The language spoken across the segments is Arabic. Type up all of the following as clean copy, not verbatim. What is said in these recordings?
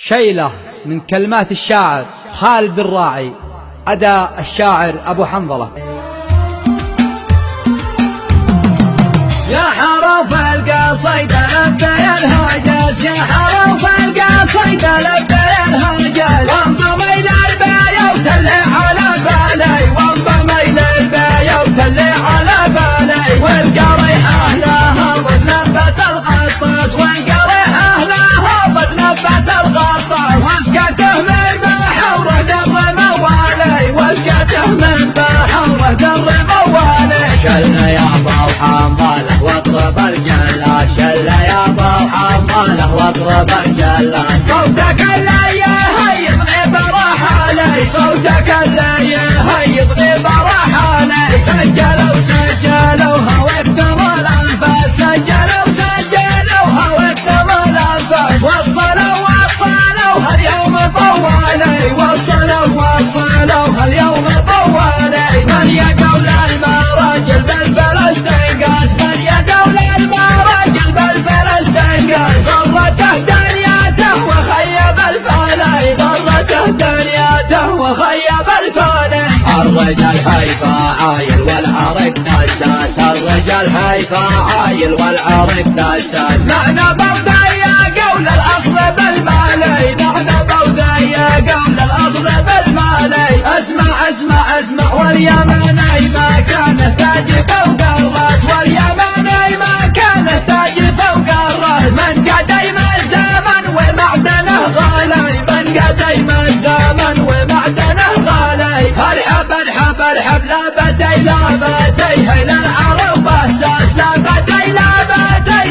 شيلة من كلمات الشاعر خالد الراعي، أداء الشاعر أبو حنظلة. يا حروف القصيد لبي الهجس، يا حروف القصيد لبي الهجس، وانضم إلى البيوت اللي على بالي، وانضم إلى البيوت اللي على بالي، والقريحة لها ضد الغطاس، والقريحة لها ضد الغطاس، واسقته من بحر در موالي، واسقته من بحر در موالي. شلنا يا ابو حنظله واضرب الجلاس، شلنا يا ابو حنظله واضرب الجلاس، صوتك اللي يهيضني برحالي، صوتك اللي يهيضني برحالي. سجلوها واكتموا الانفاس، سجلوها واكتموا الانفاس، وصلوها اليوم طوالي، وصلوها اليوم طوالي. من يقول المراجل بالفلسطين قاس، من يقول المراجل بالفلسطين قاس، ضرته دنياته وخيب الفالي، ضرته دنياته وخيب الفالي. الرجال هيفا عايل والعرق دساس، الرجال هيفا عايل والعرق دساس. نحن بوذية قول الأصل بالمالي، نحن بوذية قول الأصل بالمالي. اسمع واليمني ما كان تاج فوق الراس، واليمني ما كان تاج فوق الراس. من قديم الزمن ومعدنه غالي، من قديم الزمن ومعدنه غالي. ارحب لابتي هيل العرب بساس، لابتي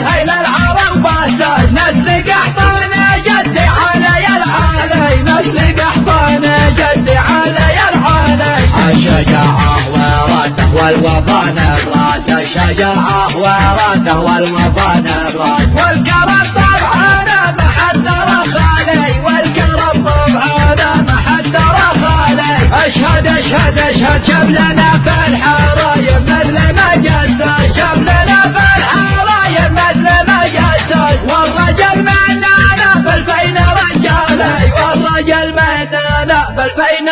هيل العرب بساس. نسل قحطان جدي علي العالي، نسل قحطان جدي علي العالي. الشجاعة وراده والوفا نبراس، الشجاعة وراده والوفا نبراس. والكرم طبعانا ما حد ترى خالي، والكرم طبعانا ما حد ترى خالي. اشهد شبلنا في الحرايب مثل ما جساس، شبلنا في الحرايب مثل ما جساس. والرجل مننا بالفين رجالي، والرجل مننا بالفين